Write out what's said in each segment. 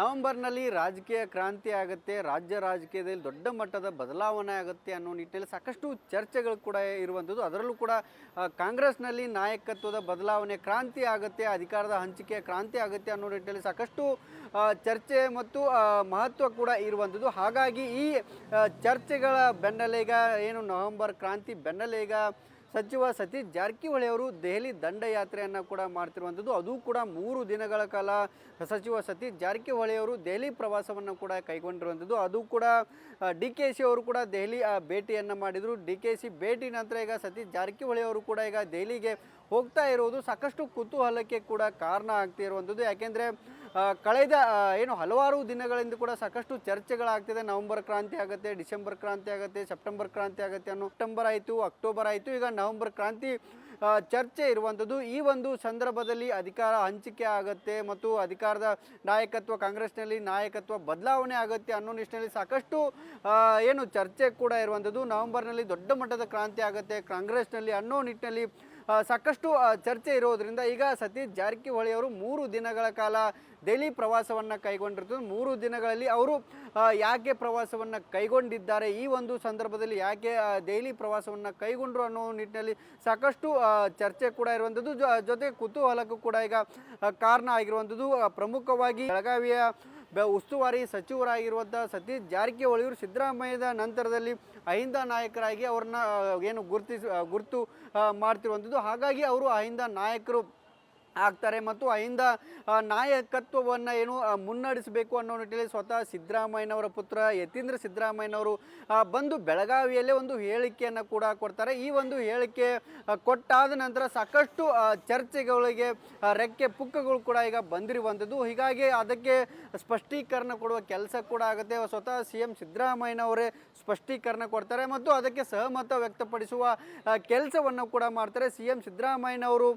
ನವೆಂಬರ್ನಲ್ಲಿ ರಾಜಕೀಯ ಕ್ರಾಂತಿ ಆಗುತ್ತೆ, ರಾಜ್ಯ ರಾಜಕೀಯದಲ್ಲಿ ದೊಡ್ಡ ಮಟ್ಟದ ಬದಲಾವಣೆ ಆಗುತ್ತೆ ಅನ್ನೋ ನಿಟ್ಟಿನಲ್ಲಿ ಸಾಕಷ್ಟು ಚರ್ಚೆಗಳು ಕೂಡ ಇರುವಂಥದ್ದು. ಅದರಲ್ಲೂ ಕೂಡ ಕಾಂಗ್ರೆಸ್ನಲ್ಲಿ ನಾಯಕತ್ವದ ಬದಲಾವಣೆ ಕ್ರಾಂತಿ ಆಗುತ್ತೆ, ಅಧಿಕಾರದ ಹಂಚಿಕೆ ಕ್ರಾಂತಿ ಆಗುತ್ತೆ ಅನ್ನೋ ನಿಟ್ಟಿನಲ್ಲಿ ಸಾಕಷ್ಟು ಚರ್ಚೆ ಮತ್ತು ಮಹತ್ವ ಕೂಡ ಇರುವಂಥದ್ದು. ಹಾಗಾಗಿ ಈ ಚರ್ಚೆಗಳ ಬೆನ್ನಲ್ಲೀಗ ಏನು ನವೆಂಬರ್ ಕ್ರಾಂತಿ ಬೆನ್ನಲ್ಲೀಗ ಸಚಿವ ಸತೀಶ್ ಜಾರಕಿಹೊಳಿ ಅವರು ದೆಹಲಿ ದಂಡಯಾತ್ರೆಯನ್ನು ಕೂಡ ಮಾಡ್ತಿರುವಂಥದ್ದು. ಅದು ಕೂಡ 3 ದಿನಗಳ ಕಾಲ ಸಚಿವ ಸತೀಶ್ ಜಾರಕಿಹೊಳಿ ಅವರು ದೆಹಲಿ ಪ್ರವಾಸವನ್ನು ಕೂಡ ಕೈಗೊಂಡಿರುವಂಥದ್ದು. ಅದು ಕೂಡ DKC ಅವರು ಕೂಡ ದೆಹಲಿ ಭೇಟಿಯನ್ನು ಮಾಡಿದರು. DKC ಭೇಟಿ ನಂತರ ಈಗ ಸತೀಶ್ ಜಾರಕಿಹೊಳಿ ಅವರು ಕೂಡ ಈಗ ದೆಹಲಿಗೆ ಹೋಗ್ತಾ ಇರುವುದು ಸಾಕಷ್ಟು ಕುತೂಹಲಕ್ಕೆ ಕೂಡ ಕಾರಣ ಆಗ್ತಿರುವಂಥದ್ದು. ಯಾಕೆಂದರೆ ಕಳೆದ ಹಲವಾರು ದಿನಗಳಿಂದ ಕೂಡ ಸಾಕಷ್ಟು ಚರ್ಚೆಗಳಾಗ್ತಿದೆ. ನವೆಂಬರ್ ಕ್ರಾಂತಿ ಆಗುತ್ತೆ, ಡಿಸೆಂಬರ್ ಕ್ರಾಂತಿ ಆಗುತ್ತೆ, ಸೆಪ್ಟೆಂಬರ್ ಕ್ರಾಂತಿ ಆಗುತ್ತೆ ಅನ್ನೋ ಸೆಪ್ಟೆಂಬರ್ ಆಯಿತು, ಅಕ್ಟೋಬರ್ ಆಯಿತು, ಈಗ ನವೆಂಬರ್ ಕ್ರಾಂತಿ ಚರ್ಚೆ ಇರುವಂಥದ್ದು. ಈ ಒಂದು ಸಂದರ್ಭದಲ್ಲಿ ಅಧಿಕಾರ ಹಂಚಿಕೆ ಆಗುತ್ತೆ ಮತ್ತು ಅಧಿಕಾರದ ನಾಯಕತ್ವ ಕಾಂಗ್ರೆಸ್ನಲ್ಲಿ ನಾಯಕತ್ವ ಬದಲಾವಣೆ ಆಗುತ್ತೆ ಅನ್ನೋ ನಿಟ್ಟಿನಲ್ಲಿ ಸಾಕಷ್ಟು ಚರ್ಚೆ ಕೂಡ ಇರುವಂಥದ್ದು. ನವೆಂಬರ್ನಲ್ಲಿ ದೊಡ್ಡ ಮಟ್ಟದ ಕ್ರಾಂತಿ ಆಗುತ್ತೆ ಕಾಂಗ್ರೆಸ್ನಲ್ಲಿ ಅನ್ನೋ ನಿಟ್ಟಿನಲ್ಲಿ ಸಾಕಷ್ಟು ಚರ್ಚೆ ಇರೋದರಿಂದ ಈಗ ಸತೀಶ್ ಜಾರಕಿಹೊಳಿ ಅವರು 3 ದಿನಗಳ ಕಾಲ ದೆಹಲಿ ಪ್ರವಾಸವನ್ನು ಕೈಗೊಂಡಿರ್ತದೆ. 3 ದಿನಗಳಲ್ಲಿ ಅವರು ಯಾಕೆ ಪ್ರವಾಸವನ್ನು ಕೈಗೊಂಡಿದ್ದಾರೆ, ಈ ಒಂದು ಸಂದರ್ಭದಲ್ಲಿ ಯಾಕೆ ದೆಹಲಿ ಪ್ರವಾಸವನ್ನು ಕೈಗೊಂಡರು ಅನ್ನೋ ನಿಟ್ಟಿನಲ್ಲಿ ಸಾಕಷ್ಟು ಚರ್ಚೆ ಕೂಡ ಇರುವಂಥದ್ದು. ಜೊತೆಗೆ ಕುತೂಹಲಕ್ಕೂ ಕೂಡ ಈಗ ಕಾರಣ ಆಗಿರುವಂಥದ್ದು. ಪ್ರಮುಖವಾಗಿ ಬೆಳಗಾವಿಯ ಉಸ್ತುವಾರಿ ಸಚಿವರಾಗಿರುವಂಥ ಸತೀಶ್ ಜಾರಕಿಹೊಳಿ ಅವರು ಸಿದ್ದರಾಮಯ್ಯದ ನಂತರದಲ್ಲಿ ಅಹಿಂದ ನಾಯಕರಾಗಿ ಅವ್ರನ್ನ ಗುರುತು ಮಾಡ್ತಿರುವಂಥದ್ದು. ಹಾಗಾಗಿ ಅವರು ಅಹಿಂದ ನಾಯಕರು ಆಗ್ತಾರೆ ಮತ್ತು ಅಹಿಂದ ನಾಯಕತ್ವವನ್ನು ಮುನ್ನಡೆಸಬೇಕು ಅನ್ನೋ ನಿಟ್ಟಿನಲ್ಲಿ ಸ್ವತಃ ಸಿದ್ದರಾಮಯ್ಯನವರ ಪುತ್ರ ಯತೀಂದ್ರ ಸಿದ್ದರಾಮಯ್ಯನವರು ಬಂದು ಬೆಳಗಾವಿಯಲ್ಲೇ ಒಂದು ಹೇಳಿಕೆಯನ್ನು ಕೂಡ ಕೊಡ್ತಾರೆ. ಈ ಒಂದು ಹೇಳಿಕೆ ಕೊಟ್ಟಾದ ನಂತರ ಸಾಕಷ್ಟು ಚರ್ಚೆಗಳಿಗೆ ರೆಕ್ಕೆ ಪುಕ್ಕಗಳು ಕೂಡ ಈಗ ಬಂದಿರುವಂಥದ್ದು. ಹೀಗಾಗಿ ಅದಕ್ಕೆ ಸ್ಪಷ್ಟೀಕರಣ ಕೊಡುವ ಕೆಲಸ ಕೂಡ ಆಗುತ್ತೆ. ಸ್ವತಃ CM ಸಿದ್ದರಾಮಯ್ಯನವರೇ ಸ್ಪಷ್ಟೀಕರಣ ಕೊಡ್ತಾರೆ ಮತ್ತು ಅದಕ್ಕೆ ಸಹಮತ ವ್ಯಕ್ತಪಡಿಸುವ ಕೆಲಸವನ್ನು ಕೂಡ ಮಾಡ್ತಾರೆ. CM ಸಿದ್ದರಾಮಯ್ಯನವರು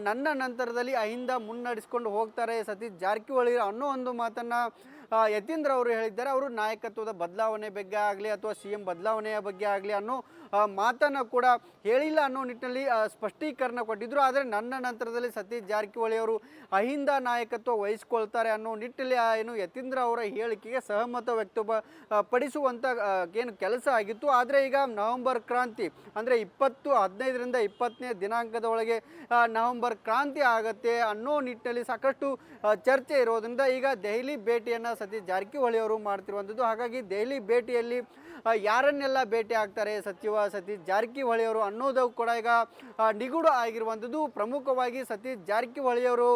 ನನ್ನ ನಂತರದ ಅಹಿಂದ ಮುನ್ನಡೆಸ್ಕೊಂಡು ಹೋಗ್ತಾರೆ ಸತೀಶ್ ಜಾರಕಿಹೊಳಿ ಅನ್ನೋ ಒಂದು ಮಾತನ್ನು ಯತೀಂದ್ರ ಅವರು ಹೇಳಿದ್ದಾರೆ. ಅವರು ನಾಯಕತ್ವದ ಬದಲಾವಣೆ ಬಗ್ಗೆ ಆಗಲಿ ಅಥವಾ CM ಬದಲಾವಣೆಯ ಬಗ್ಗೆ ಆಗಲಿ ಅನ್ನೋ ಮಾತನ್ನು ಕೂಡ ಹೇಳಿಲ್ಲ ಅನ್ನೋ ನಿಟ್ಟಿನಲ್ಲಿ ಸ್ಪಷ್ಟೀಕರಣ ಕೊಟ್ಟಿದ್ದರು. ಆದರೆ ನನ್ನ ನಂತರದಲ್ಲಿ ಸತೀಶ್ ಜಾರಕಿಹೊಳಿ ಅವರು ಅಹಿಂದ ನಾಯಕತ್ವ ವಹಿಸ್ಕೊಳ್ತಾರೆ ಅನ್ನೋ ನಿಟ್ಟಿನಲ್ಲಿ ಯತೀಂದ್ರ ಅವರ ಹೇಳಿಕೆಗೆ ಸಹಮತ ವ್ಯಕ್ತಪಡಿಸುವಂಥ ಕೆಲಸ ಆಗಿತ್ತು. ಆದರೆ ಈಗ ನವೆಂಬರ್ ಕ್ರಾಂತಿ ಅಂದರೆ 15ರಿಂದ 20ನೇ ದಿನಾಂಕದ ಒಳಗೆ ನವೆಂಬರ್ ಕ್ರಾಂತಿ ಆಗುತ್ತೆ ಅನ್ನೋ ನಿಟ್ಟಿನಲ್ಲಿ ಸಾಕಷ್ಟು ಚರ್ಚೆ ಇರೋದ್ರಿಂದ ಈಗ ದೆಹಲಿ ಭೇಟಿಯನ್ನು ಸತೀಶ್ ಜಾರಕಿಹೊಳಿ ಅವರು ಮಾಡ್ತಿರುವಂಥದ್ದು. ಹಾಗಾಗಿ ದೆಹಲಿ ಭೇಟಿಯಲ್ಲಿ ಯಾರನ್ನೆಲ್ಲ ಭೇಟಿ ಆಗ್ತಾರೆ ಸಚಿವ ಸತೀಶ್ ಜಾರಕಿಹೊಳಿ ಅವರು ಅನ್ನೋದು ಕೂಡ ಈಗ ನಿಗೂಢ ಆಗಿರುವಂಥದ್ದು. ಪ್ರಮುಖವಾಗಿ ಸತೀಶ್ ಜಾರಕಿಹೊಳಿ ಅವರು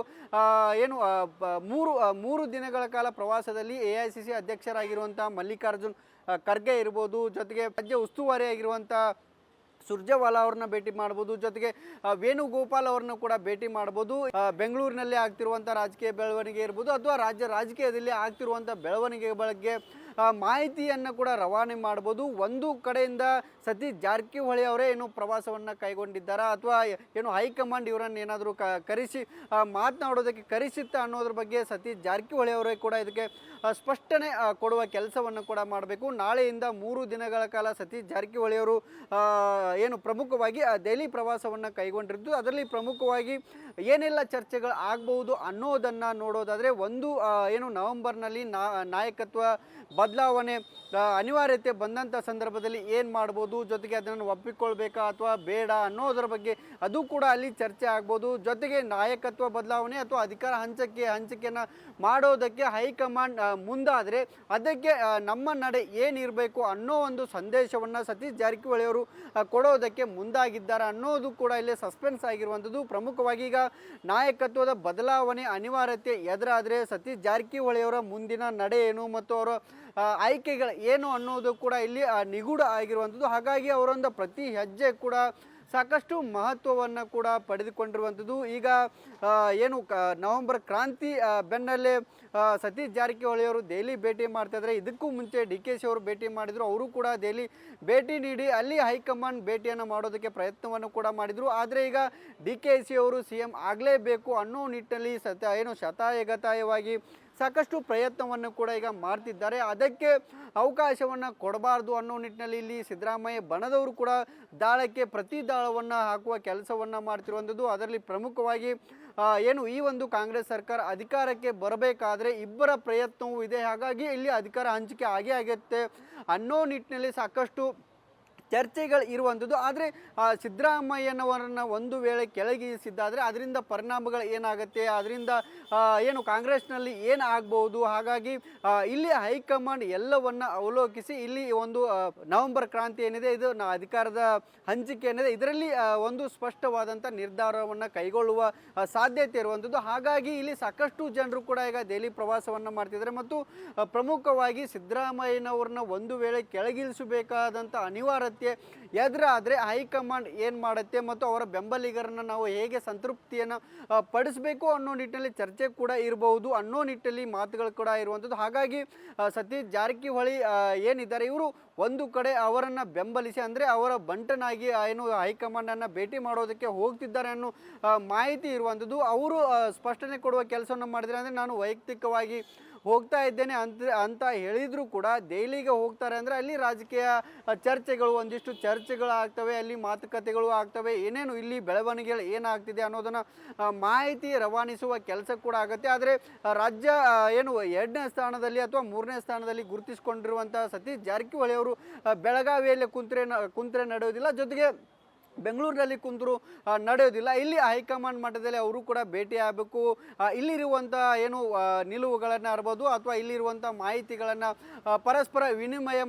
ಮೂರು ದಿನಗಳ ಕಾಲ ಪ್ರವಾಸದಲ್ಲಿ AICC ಅಧ್ಯಕ್ಷರಾಗಿರುವಂಥ ಮಲ್ಲಿಕಾರ್ಜುನ್ ಖರ್ಗೆ ಇರ್ಬೋದು, ಜೊತೆಗೆ ರಾಜ್ಯ ಉಸ್ತುವಾರಿ ಆಗಿರುವಂಥ ಸುರ್ಜೇವಾಲಾ ಅವ್ರನ್ನ ಭೇಟಿ ಮಾಡ್ಬೋದು, ಜೊತೆಗೆ ವೇಣುಗೋಪಾಲ್ ಅವ್ರನ್ನ ಕೂಡ ಭೇಟಿ ಮಾಡ್ಬೋದು. ಬೆಂಗಳೂರಿನಲ್ಲಿ ಆಗ್ತಿರುವಂಥ ರಾಜಕೀಯ ಬೆಳವಣಿಗೆ ಇರ್ಬೋದು ಅಥವಾ ರಾಜ್ಯ ರಾಜಕೀಯದಲ್ಲಿ ಆಗ್ತಿರುವಂಥ ಬೆಳವಣಿಗೆ ಬಗ್ಗೆ ಮಾಹಿತಿಯನ್ನು ಕೂಡ ರವಾನೆ ಮಾಡ್ಬೋದು. ಒಂದು ಕಡೆಯಿಂದ ಸತೀಶ್ ಜಾರಕಿಹೊಳಿ ಅವರೇ ಪ್ರವಾಸವನ್ನು ಕೈಗೊಂಡಿದ್ದಾರಾ ಅಥವಾ ಹೈಕಮಾಂಡ್ ಇವರನ್ನು ಏನಾದರೂ ಕರೆಸಿ ಮಾತನಾಡೋದಕ್ಕೆ ಕರೆಸಿತ್ತ ಅನ್ನೋದ್ರ ಬಗ್ಗೆ ಸತೀಶ್ ಜಾರಕಿಹೊಳಿ ಅವರೇ ಕೂಡ ಇದಕ್ಕೆ ಸ್ಪಷ್ಟನೆ ಕೊಡುವ ಕೆಲಸವನ್ನು ಕೂಡ ಮಾಡಬೇಕು. ನಾಳೆಯಿಂದ 3 ದಿನಗಳ ಕಾಲ ಸತೀಶ್ ಜಾರಕಿಹೊಳಿ ಅವರು ಪ್ರಮುಖವಾಗಿ ದೆಹಲಿ ಪ್ರವಾಸವನ್ನು ಕೈಗೊಂಡಿದ್ದು ಅದರಲ್ಲಿ ಪ್ರಮುಖವಾಗಿ ಏನೆಲ್ಲ ಚರ್ಚೆಗಳು ಆಗ್ಬಹುದು ಅನ್ನೋದನ್ನು ನೋಡೋದಾದರೆ, ಒಂದು ನವೆಂಬರ್ನಲ್ಲಿ ನಾಯಕತ್ವ ಬದಲಾವಣೆ ಅನಿವಾರ್ಯತೆ ಬಂದಂಥ ಸಂದರ್ಭದಲ್ಲಿ ಏನು ಮಾಡ್ಬೋದು, ಜೊತೆಗೆ ಅದನ್ನು ಒಪ್ಪಿಕೊಳ್ಬೇಕಾ ಅಥವಾ ಬೇಡ ಅನ್ನೋದರ ಬಗ್ಗೆ ಅದು ಕೂಡ ಅಲ್ಲಿ ಚರ್ಚೆ ಆಗ್ಬೋದು. ಜೊತೆಗೆ ನಾಯಕತ್ವ ಬದಲಾವಣೆ ಅಥವಾ ಅಧಿಕಾರ ಹಂಚಿಕೆಯನ್ನು ಮಾಡೋದಕ್ಕೆ ಹೈಕಮಾಂಡ್ ಮುಂದಾದರೆ ಅದಕ್ಕೆ ನಮ್ಮ ನಡೆ ಏನಿರಬೇಕು ಅನ್ನೋ ಒಂದು ಸಂದೇಶವನ್ನು ಸತೀಶ್ ಜಾರಕಿಹೊಳಿ ಅವರು ಕೊಡೋದಕ್ಕೆ ಮುಂದಾಗಿದ್ದಾರೆ ಅನ್ನೋದು ಕೂಡ ಇಲ್ಲಿ ಸಸ್ಪೆನ್ಸ್ ಆಗಿರುವಂಥದ್ದು. ಪ್ರಮುಖವಾಗಿ ಈಗ ನಾಯಕತ್ವದ ಬದಲಾವಣೆ ಅನಿವಾರ್ಯತೆ ಎದುರಾದರೆ ಸತೀಶ್ ಜಾರಕಿಹೊಳಿ ಅವರ ಮುಂದಿನ ನಡೆ ಏನು ಮತ್ತು ಅವರ ಆಯ್ಕೆಗಳು ಏನು ಅನ್ನೋದು ಕೂಡ ಇಲ್ಲಿ ನಿಗೂಢ ಆಗಿರುವಂಥದ್ದು. ಹಾಗಾಗಿ ಅವರೊಂದು ಪ್ರತಿ ಹೆಜ್ಜೆ ಕೂಡ ಸಾಕಷ್ಟು ಮಹತ್ವವನ್ನು ಕೂಡ ಪಡೆದುಕೊಂಡಿರುವಂಥದ್ದು. ಈಗ ನವೆಂಬರ್ ಕ್ರಾಂತಿ ಬೆನ್ನಲ್ಲೇ ಸತೀಶ್ ಜಾರಕಿಹೊಳಿ ಅವರು ದೆಹಲಿ ಭೇಟಿ ಮಾಡ್ತಾಯಿದ್ರೆ. ಇದಕ್ಕೂ ಮುಂಚೆ DKC ಅವರು ಭೇಟಿ ಮಾಡಿದರು. ಅವರು ಕೂಡ ದೆಹಲಿ ಭೇಟಿ ನೀಡಿ ಅಲ್ಲಿ ಹೈಕಮಾಂಡ್ ಭೇಟಿಯನ್ನು ಮಾಡೋದಕ್ಕೆ ಪ್ರಯತ್ನವನ್ನು ಕೂಡ ಮಾಡಿದರು. ಆದರೆ ಈಗ DKC ಅವರು CM ಆಗಲೇಬೇಕು ಅನ್ನೋ ನಿಟ್ಟಿನಲ್ಲಿ ಶತಾಯಗತಾಯವಾಗಿ ಸಾಕಷ್ಟು ಪ್ರಯತ್ನವನ್ನು ಕೂಡ ಈಗ ಮಾಡ್ತಿದ್ದಾರೆ. ಅದಕ್ಕೆ ಅವಕಾಶವನ್ನು ಕೊಡಬಾರ್ದು ಅನ್ನೋ ನಿಟ್ಟಿನಲ್ಲಿ ಇಲ್ಲಿ ಸಿದ್ದರಾಮಯ್ಯ ಬಣದವರು ಕೂಡ ದಾಳಕ್ಕೆ ಪ್ರತಿ ದಾಳವನ್ನು ಹಾಕುವ ಕೆಲಸವನ್ನು ಮಾಡ್ತಿರುವಂಥದ್ದು. ಅದರಲ್ಲಿ ಪ್ರಮುಖವಾಗಿ ಏನು ಈ ಒಂದು ಕಾಂಗ್ರೆಸ್ ಸರ್ಕಾರ ಅಧಿಕಾರಕ್ಕೆ ಬರಬೇಕಾದ್ರೆ ಇಬ್ಬರ ಪ್ರಯತ್ನವೂ ಇದೆ. ಹಾಗಾಗಿ ಇಲ್ಲಿ ಅಧಿಕಾರ ಹಂಚಿಕೆ ಆಗೇ ಆಗುತ್ತೆ ಅನ್ನೋ ನಿಟ್ಟಿನಲ್ಲಿ ಸಾಕಷ್ಟು ಚರ್ಚೆಗಳು ಇರುವಂಥದ್ದು. ಆದರೆ ಸಿದ್ದರಾಮಯ್ಯನವರನ್ನ ಒಂದು ವೇಳೆ ಕೆಳಗಿಳಿಸಿದ್ದಾದರೆ ಅದರಿಂದ ಪರಿಣಾಮಗಳು ಏನಾಗುತ್ತೆ, ಅದರಿಂದ ಏನು ಕಾಂಗ್ರೆಸ್ನಲ್ಲಿ ಏನು ಆಗ್ಬೋದು. ಹಾಗಾಗಿ ಇಲ್ಲಿ ಹೈಕಮಾಂಡ್ ಎಲ್ಲವನ್ನು ಅವಲೋಕಿಸಿ ಇಲ್ಲಿ ಒಂದು ನವೆಂಬರ್ ಕ್ರಾಂತಿ ಏನಿದೆ, ಇದು ಅಧಿಕಾರದ ಹಂಚಿಕೆ ಏನಿದೆ, ಇದರಲ್ಲಿ ಒಂದು ಸ್ಪಷ್ಟವಾದಂಥ ನಿರ್ಧಾರವನ್ನು ಕೈಗೊಳ್ಳುವ ಸಾಧ್ಯತೆ ಇರುವಂಥದ್ದು. ಹಾಗಾಗಿ ಇಲ್ಲಿ ಸಾಕಷ್ಟು ಜನರು ಕೂಡ ಈಗ ದೆಹಲಿ ಪ್ರವಾಸವನ್ನು ಮಾಡ್ತಿದ್ದಾರೆ ಮತ್ತು ಪ್ರಮುಖವಾಗಿ ಸಿದ್ದರಾಮಯ್ಯನವ್ರನ್ನ ಒಂದು ವೇಳೆ ಕೆಳಗಿಳಿಸಬೇಕಾದಂಥ ಅನಿವಾರ್ಯತೆ ಎದುರಾದರೆ ಹೈಕಮಾಂಡ್ ಏನು ಮಾಡುತ್ತೆ ಮತ್ತು ಅವರ ಬೆಂಬಲಿಗರನ್ನು ನಾವು ಹೇಗೆ ಸಂತೃಪ್ತಿಯನ್ನು ಪಡಿಸಬೇಕು ಅನ್ನೋ ನಿಟ್ಟಿನಲ್ಲಿ ಚರ್ಚೆ ಕೂಡ ಇರಬಹುದು ಅನ್ನೋ ನಿಟ್ಟಿನಲ್ಲಿ ಮಾತುಗಳು ಕೂಡ ಇರುವಂಥದ್ದು. ಹಾಗಾಗಿ ಸತೀಶ್ ಜಾರಕಿಹೊಳಿ ಏನಿದ್ದಾರೆ ಇವರು ಒಂದು ಕಡೆ ಅವರನ್ನು ಬೆಂಬಲಿಸಿ ಅಂದರೆ ಅವರ ಬಂಟನಾಗಿ ಏನು ಹೈಕಮಾಂಡನ್ನು ಭೇಟಿ ಮಾಡೋದಕ್ಕೆ ಹೋಗ್ತಿದ್ದಾರೆ ಅನ್ನೋ ಮಾಹಿತಿ ಇರುವಂಥದ್ದು. ಅವರು ಸ್ಪಷ್ಟನೆ ಕೊಡುವ ಕೆಲಸವನ್ನು ಮಾಡಿದರೆ ಅಂದರೆ ನಾನು ವೈಯಕ್ತಿಕವಾಗಿ ಹೋಗ್ತಾ ಇದ್ದೇನೆ ಅಂತ ಹೇಳಿದರೂ ಕೂಡ ದೆಹಲಿಗೆ ಹೋಗ್ತಾರೆ ಅಂದರೆ ಅಲ್ಲಿ ರಾಜಕೀಯ ಚರ್ಚೆಗಳು, ಒಂದಿಷ್ಟು ಚರ್ಚೆಗಳು ಆಗ್ತವೆ, ಅಲ್ಲಿ ಮಾತುಕತೆಗಳು ಆಗ್ತವೆ, ಏನೇನು ಇಲ್ಲಿ ಬೆಳವಣಿಗೆಗಳು ಏನಾಗ್ತಿದೆ ಅನ್ನೋದನ್ನು ಮಾಹಿತಿ ರವಾನಿಸುವ ಕೆಲಸ ಕೂಡ ಆಗುತ್ತೆ. ಆದರೆ ರಾಜ್ಯ ಏನು 2ನೇ ಸ್ಥಾನದಲ್ಲಿ ಅಥವಾ 3ನೇ ಸ್ಥಾನದಲ್ಲಿ ಗುರುತಿಸಿಕೊಂಡಿರುವಂಥ ಸತೀಶ್ ಜಾರಕಿಹೊಳಿ ಅವರು ಬೆಳಗಾವಿಯಲ್ಲಿ ಕುಂತ್ರೆ ನಡೆಯೋದಿಲ್ಲ, ಜೊತೆಗೆ ಬೆಂಗಳೂರಿನಲ್ಲಿ ಕುಂತರೂ ನಡೆಯೋದಿಲ್ಲ. ಇಲ್ಲಿ ಹೈಕಮಾಂಡ್ ಮಟ್ಟದಲ್ಲಿ ಅವರು ಕೂಡ ಭೇಟಿ ಆಗಬೇಕು, ಇಲ್ಲಿರುವಂಥ ಏನು ನಿಲುವುಗಳನ್ನು ಇರ್ಬೋದು ಅಥವಾ ಇಲ್ಲಿರುವಂಥ ಮಾಹಿತಿಗಳನ್ನು ಪರಸ್ಪರ ವಿನಿಮಯ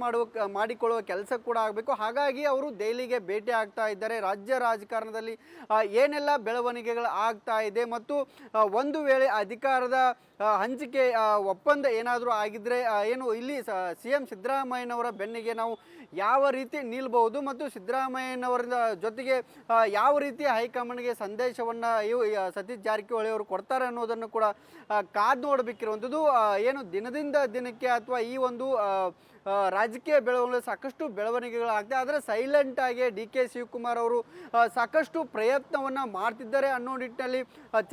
ಮಾಡಿಕೊಳ್ಳುವ ಕೆಲಸ ಕೂಡ ಆಗಬೇಕು. ಹಾಗಾಗಿ ಅವರು ದೆಹಲಿಗೆ ಭೇಟಿ ಆಗ್ತಾ ಇದ್ದಾರೆ. ರಾಜ್ಯ ರಾಜಕಾರಣದಲ್ಲಿ ಏನೆಲ್ಲ ಬೆಳವಣಿಗೆಗಳು ಆಗ್ತಾ ಇದೆ ಮತ್ತು ಒಂದು ವೇಳೆ ಅಧಿಕಾರದ ಹಂಚಿಕೆ ಒಪ್ಪಂದ ಏನಾದರೂ ಆಗಿದ್ದರೆ ಏನು ಇಲ್ಲಿ CM ಸಿದ್ದರಾಮಯ್ಯನವರ ಬೆನ್ನಿಗೆ ನಾವು ಯಾವ ರೀತಿ ನಿಲ್ಬಹುದು ಮತ್ತು ಸಿದ್ದರಾಮಯ್ಯನವರ ಜೊತೆಗೆ ಯಾವ ರೀತಿ ಹೈಕಮಾಂಡ್ಗೆ ಸಂದೇಶವನ್ನು ಸತೀಶ್ ಜಾರಕಿಹೊಳಿ ಅವರು ಕೊಡ್ತಾರೆ ಅನ್ನೋದನ್ನು ಕೂಡ ಕಾದು ನೋಡಬೇಕಿರುವಂಥದ್ದು. ಏನು ದಿನದಿಂದ ದಿನಕ್ಕೆ ಅಥವಾ ಈ ಒಂದು ರಾಜಕೀಯ ಸಾಕಷ್ಟು ಬೆಳವಣಿಗೆಗಳಾಗ್ತದೆ. ಆದರೆ ಸೈಲೆಂಟಾಗಿ DK ಶಿವಕುಮಾರ್ ಅವರು ಸಾಕಷ್ಟು ಪ್ರಯತ್ನವನ್ನು ಮಾಡ್ತಿದ್ದಾರೆ ಅನ್ನೋ ನಿಟ್ಟಿನಲ್ಲಿ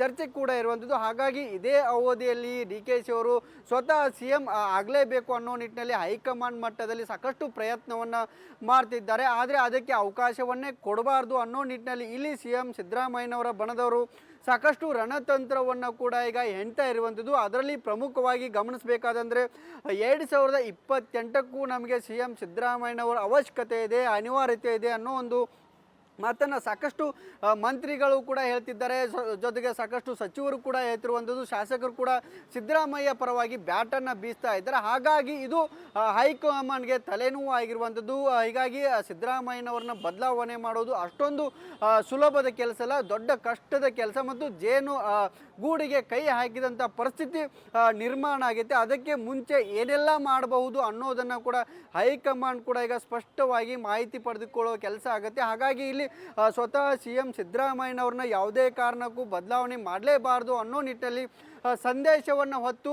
ಚರ್ಚೆ ಕೂಡ ಇರುವಂಥದ್ದು. ಹಾಗಾಗಿ ಇದೇ ಅವಧಿಯಲ್ಲಿ DK ಅವರು ಸ್ವತಃ CM ಆಗಲೇಬೇಕು ಅನ್ನೋ ನಿಟ್ಟಿನಲ್ಲಿ ಹೈಕಮಾಂಡ್ ಮಟ್ಟದಲ್ಲಿ ಸಾಕಷ್ಟು ಪ್ರಯತ್ನವನ್ನು ಮಾಡ್ತಿದ್ದಾರೆ. ಆದರೆ ಅದಕ್ಕೆ ಅವಕಾಶವನ್ನೇ ಕೊಡಬಾರ್ದು ಅನ್ನೋ ನಿಟ್ಟಿನಲ್ಲಿ ಇಲ್ಲಿ CM ಸಿದ್ದರಾಮಯ್ಯನವರ ಬಣದವರು ಸಾಕಷ್ಟು ರಣತಂತ್ರವನ್ನು ಕೂಡ ಈಗ ಹೆಣ್ತಾ ಇರುವಂಥದ್ದು. ಅದರಲ್ಲಿ ಪ್ರಮುಖವಾಗಿ ಗಮನಿಸಬೇಕಾದಂದರೆ 2028ಕ್ಕೂ ನಮಗೆ CM ಸಿದ್ದರಾಮಯ್ಯನವರ ಅವಶ್ಯಕತೆ ಇದೆ, ಅನಿವಾರ್ಯತೆ ಇದೆ ಅನ್ನೋ ಒಂದು ಮಾತನ್ನು ಸಾಕಷ್ಟು ಮಂತ್ರಿಗಳು ಕೂಡ ಹೇಳ್ತಿದ್ದಾರೆ, ಜೊತೆಗೆ ಸಾಕಷ್ಟು ಸಚಿವರು ಕೂಡ ಹೇಳ್ತಿರುವಂಥದ್ದು, ಶಾಸಕರು ಕೂಡ ಸಿದ್ದರಾಮಯ್ಯ ಪರವಾಗಿ ಬ್ಯಾಟನ್ನು ಬೀಸ್ತಾ ಇದ್ದಾರೆ. ಹಾಗಾಗಿ ಇದು ಹೈಕಮಾಂಡ್ಗೆ ತಲೆನೋವು ಆಗಿರುವಂಥದ್ದು. ಹೀಗಾಗಿ ಸಿದ್ದರಾಮಯ್ಯನವ್ರನ್ನ ಬದಲಾವಣೆ ಮಾಡೋದು ಅಷ್ಟೊಂದು ಸುಲಭದ ಕೆಲಸ ಅಲ್ಲ, ದೊಡ್ಡ ಕಷ್ಟದ ಕೆಲಸ ಮತ್ತು ಗೂಡಿಗೆ ಕೈ ಹಾಕಿದಂಥ ಪರಿಸ್ಥಿತಿ ನಿರ್ಮಾಣ ಆಗೈತೆ. ಅದಕ್ಕೆ ಮುಂಚೆ ಏನೆಲ್ಲ ಮಾಡಬಹುದು ಅನ್ನೋದನ್ನು ಕೂಡ ಹೈಕಮಾಂಡ್ ಕೂಡ ಈಗ ಸ್ಪಷ್ಟವಾಗಿ ಮಾಹಿತಿ ಪಡೆದುಕೊಳ್ಳುವ ಕೆಲಸ ಆಗುತ್ತೆ. ಹಾಗಾಗಿ ಇಲ್ಲಿ ಸ್ವತಃ CM ಸಿದ್ದರಾಮಯ್ಯನವ್ರನ್ನ ಯಾವುದೇ ಕಾರಣಕ್ಕೂ ಬದಲಾವಣೆ ಮಾಡಲೇಬಾರ್ದು ಅನ್ನೋ ನಿಟ್ಟಿನಲ್ಲಿ ಸಂದೇಶವನ್ನು ಹೊತ್ತು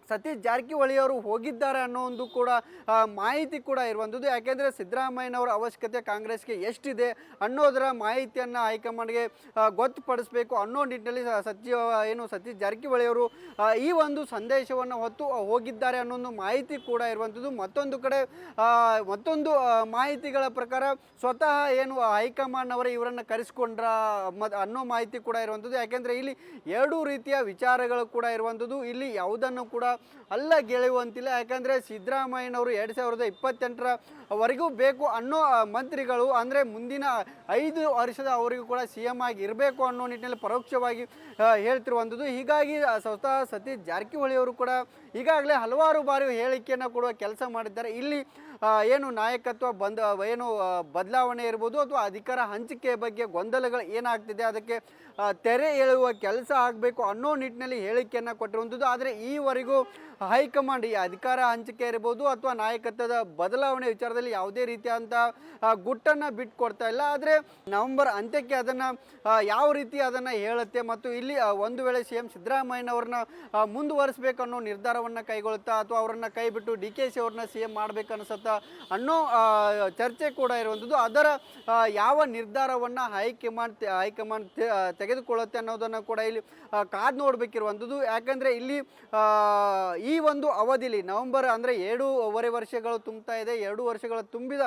ಸತೀಶ್ ಜಾರಕಿಹೊಳಿ ಅವರು ಹೋಗಿದ್ದಾರೆ ಅನ್ನೋ ಒಂದು ಕೂಡ ಮಾಹಿತಿ ಕೂಡ ಇರುವಂಥದ್ದು. ಯಾಕೆಂದರೆ ಸಿದ್ದರಾಮಯ್ಯನವರ ಅವಶ್ಯಕತೆ ಕಾಂಗ್ರೆಸ್ಗೆ ಎಷ್ಟಿದೆ ಅನ್ನೋದರ ಮಾಹಿತಿಯನ್ನು ಹೈಕಮಾಂಡ್ಗೆ ಗೊತ್ತುಪಡಿಸಬೇಕು ಅನ್ನೋ ನಿಟ್ಟಿನಲ್ಲಿ ಸತೀಶ್ ಜಾರಕಿಹೊಳಿ ಅವರು ಈ ಒಂದು ಸಂದೇಶವನ್ನು ಹೊತ್ತು ಹೋಗಿದ್ದಾರೆ ಅನ್ನೋ ಒಂದು ಮಾಹಿತಿ ಕೂಡ ಇರುವಂಥದ್ದು. ಮತ್ತೊಂದು ಕಡೆ ಮತ್ತೊಂದು ಮಾಹಿತಿಗಳ ಪ್ರಕಾರ ಸ್ವತಃ ಏನು ಹೈಕಮಾಂಡ್ನವರೇ ಇವರನ್ನು ಕರೆಸಿಕೊಂಡ್ರ ಅನ್ನೋ ಮಾಹಿತಿ ಕೂಡ ಇರುವಂಥದ್ದು. ಯಾಕೆಂದರೆ ಇಲ್ಲಿ 2 ರೀತಿಯ ವಿಚಾರಗಳು ಕೂಡ ಇರುವಂಥದ್ದು. ಇಲ್ಲಿ ಯಾವುದನ್ನು ಕೂಡ ಅಲ್ಲ ಗೆಳೆಯುವಂತಿಲ್ಲ. ಯಾಕಂದರೆ ಸಿದ್ದರಾಮಯ್ಯನವರು 2028ವರೆಗೂ ಬೇಕು ಅನ್ನೋ ಮಂತ್ರಿಗಳು, ಅಂದರೆ ಮುಂದಿನ 5 ವರ್ಷದ ಅವರಿಗೂ ಕೂಡ CM ಆಗಿ ಇರಬೇಕು ಅನ್ನೋ ನಿಟ್ಟಿನಲ್ಲಿ ಪರೋಕ್ಷವಾಗಿ ಹೇಳ್ತಿರುವಂಥದ್ದು. ಹೀಗಾಗಿ ಸ್ವತಃ ಸತೀಶ್ ಜಾರಕಿಹೊಳಿ ಅವರು ಕೂಡ ಈಗಾಗಲೇ ಹಲವಾರು ಬಾರಿ ಹೇಳಿಕೆಯನ್ನು ಕೊಡುವ ಕೆಲಸ ಮಾಡಿದ್ದಾರೆ. ಇಲ್ಲಿ ಏನು ನಾಯಕತ್ವ ಏನು ಬದಲಾವಣೆ ಇರ್ಬೋದು ಅಥವಾ ಅಧಿಕಾರ ಹಂಚಿಕೆ ಬಗ್ಗೆ ಗೊಂದಲಗಳು ಏನಾಗ್ತಿದೆ ಅದಕ್ಕೆ ತೆರೆ ಎಳೆಯುವ ಕೆಲಸ ಆಗಬೇಕು ಅನ್ನೋ ನಿಟ್ಟಿನಲ್ಲಿ ಹೇಳಿಕೆಯನ್ನು ಕೊಟ್ಟಿರುವಂಥದ್ದು. ಆದರೆ ಈವರೆಗೂ ಹೈಕಮಾಂಡ್ ಈ ಅಧಿಕಾರ ಹಂಚಿಕೆ ಇರ್ಬೋದು ಅಥವಾ ನಾಯಕತ್ವದ ಬದಲಾವಣೆ ವಿಚಾರದಲ್ಲಿ ಯಾವುದೇ ರೀತಿಯಾದಂಥ ಗುಟ್ಟನ್ನು ಬಿಟ್ಕೊಡ್ತಾ ಇಲ್ಲ. ಆದರೆ ನವೆಂಬರ್ ಅಂತ್ಯಕ್ಕೆ ಅದನ್ನು ಯಾವ ರೀತಿ ಅದನ್ನು ಹೇಳುತ್ತೆ ಮತ್ತು ಇಲ್ಲಿ ಒಂದು ವೇಳೆ CM ಸಿದ್ದರಾಮಯ್ಯನವ್ರನ್ನ ಮುಂದುವರಿಸಬೇಕು ಅನ್ನೋ ನಿರ್ಧಾರ ನಿರ್ಧಾರವನ್ನು ಕೈಗೊಳ್ಳುತ್ತಾ ಅಥವಾ ಅವರನ್ನು ಕೈ ಬಿಟ್ಟು ಡಿ ಕೆ ಶಿ ಅವ್ರನ್ನ ಸಿ ಎಂ ಮಾಡ್ಬೇಕನ್ಸುತ್ತಾ ಅನ್ನೋ ಚರ್ಚೆ ಕೂಡ ಇರುವಂಥದ್ದು. ಅದರ ಯಾವ ನಿರ್ಧಾರವನ್ನು ಹೈಕಮಾಂಡ್ ತೆಗೆದುಕೊಳ್ಳುತ್ತೆ ಅನ್ನೋದನ್ನು ಕೂಡ ಇಲ್ಲಿ ಕಾದು ನೋಡಬೇಕಿರುವಂಥದ್ದು. ಯಾಕಂದರೆ ಇಲ್ಲಿ ಈ ಒಂದು ಅವಧಿಲಿ ನವೆಂಬರ್ ಅಂದರೆ 2.5 ವರ್ಷಗಳು ತುಂಬ್ತಾ ಇದೆ. 2 ವರ್ಷಗಳು ತುಂಬಿದ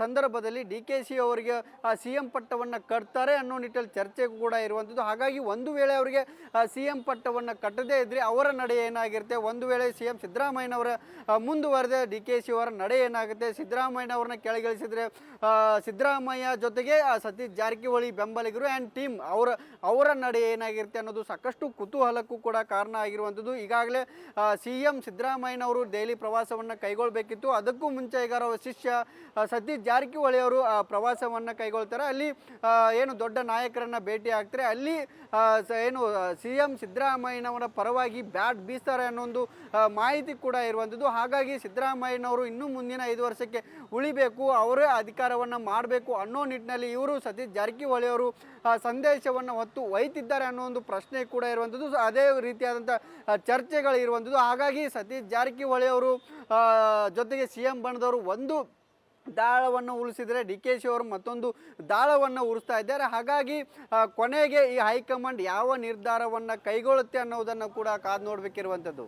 ಸಂದರ್ಭದಲ್ಲಿ ಡಿ ಕೆ ಶಿ ಅವರಿಗೆ ಸಿ ಎಂ ಪಟ್ಟವನ್ನು ಕಟ್ತಾರೆ ಅನ್ನೋ ನಿಟ್ಟಲ್ಲಿ ಚರ್ಚೆ ಕೂಡ ಇರುವಂಥದ್ದು. ಹಾಗಾಗಿ ಒಂದು ವೇಳೆ ಅವರಿಗೆ ಸಿ ಎಂ ಪಟ್ಟವನ್ನು ಕಟ್ಟದೇ ಇದ್ದರೆ ಅವರ ನಡೆ ಏನಾಗಿರುತ್ತೆ, ಒಂದು ವೇಳೆ ಸಿ ಎಂ ಸಿದ್ದರಾಮಯ್ಯನವರ ಮುಂದುವರೆದ ಡಿ ಕೆ ಶಿ ಅವರ ನಡೆ ಏನಾಗುತ್ತೆ, ಸಿದ್ದರಾಮಯ್ಯನವ್ರನ್ನ ಕೆಳಗಿಳಿಸಿದರೆ ಸಿದ್ದರಾಮಯ್ಯ ಜೊತೆಗೆ ಸತೀಶ್ ಜಾರಕಿಹೊಳಿ ಬೆಂಬಲಿಗರು ಆ್ಯಂಡ್ ಟೀಮ್ ಅವರ ನಡೆ ಏನಾಗಿರುತ್ತೆ ಅನ್ನೋದು ಸಾಕಷ್ಟು ಕುತೂಹಲಕ್ಕೂ ಕೂಡ ಕಾರಣ ಆಗಿರುವಂಥದ್ದು. ಈಗಾಗಲೇ ಸಿ ಎಂ ಸಿದ್ದರಾಮಯ್ಯನವರು ದೆಹಲಿ ಪ್ರವಾಸವನ್ನು ಕೈಗೊಳ್ಳಬೇಕಿತ್ತು. ಅದಕ್ಕೂ ಮುಂಚೆ ಈಗ ಅವರ ಶಿಷ್ಯ ಸತೀಶ್ ಜಾರಕಿಹೊಳಿ ಅವರು ಪ್ರವಾಸವನ್ನು ಕೈಗೊಳ್ತಾರೆ. ಅಲ್ಲಿ ಏನು ದೊಡ್ಡ ನಾಯಕರನ್ನು ಭೇಟಿ ಆಗ್ತಾರೆ. ಅಲ್ಲಿ ಏನು ಸಿ ಎಂ ಸಿದ್ದರಾಮಯ್ಯನವರ ಪರವಾಗಿ ಬ್ಯಾಟ್ ಬೀಸ್ತಾರೆ ಅನ್ನೋ ಒಂದು ಮಾಹಿತಿ ಕೂಡ ಇರುವಂಥದ್ದು. ಹಾಗಾಗಿ ಸಿದ್ದರಾಮಯ್ಯನವರು ಇನ್ನೂ ಮುಂದಿನ 5 ವರ್ಷಕ್ಕೆ ಉಳಿಬೇಕು, ಅವರೇ ಅಧಿಕಾರವನ್ನು ಮಾಡಬೇಕು ಅನ್ನೋ ನಿಟ್ಟಿನಲ್ಲಿ ಇವರು ಸತೀಶ್ ಜಾರಕಿಹೊಳಿ ಅವರು ಸಂದೇಶವನ್ನು ಹೊತ್ತು ಒಯ್ತಿದ್ದಾರೆ ಅನ್ನೋ ಒಂದು ಪ್ರಶ್ನೆ ಕೂಡ ಇರುವಂಥದ್ದು. ಅದೇ ರೀತಿಯಾದಂಥ ಚರ್ಚೆಗಳು ಇರುವಂಥದ್ದು. ಹಾಗಾಗಿ ಸತೀಶ್ ಜಾರಕಿಹೊಳಿ ಅವರು ಜೊತೆಗೆ ಸಿ ಎಂ ಬಣದವರು ಒಂದು ದಾಳವನ್ನು ಉಳಿಸಿದರೆ ಡಿ ಕೆ ಶಿ ಅವರು ಮತ್ತೊಂದು ದಾಳವನ್ನು ಉಳಿಸ್ತಾ ಇದ್ದಾರೆ. ಹಾಗಾಗಿ ಕೊನೆಗೆ ಈ ಹೈಕಮಾಂಡ್ ಯಾವ ನಿರ್ಧಾರವನ್ನು ಕೈಗೊಳ್ಳುತ್ತೆ ಅನ್ನೋದನ್ನು ಕೂಡ ಕಾದು ನೋಡಬೇಕಿರುವಂಥದ್ದು.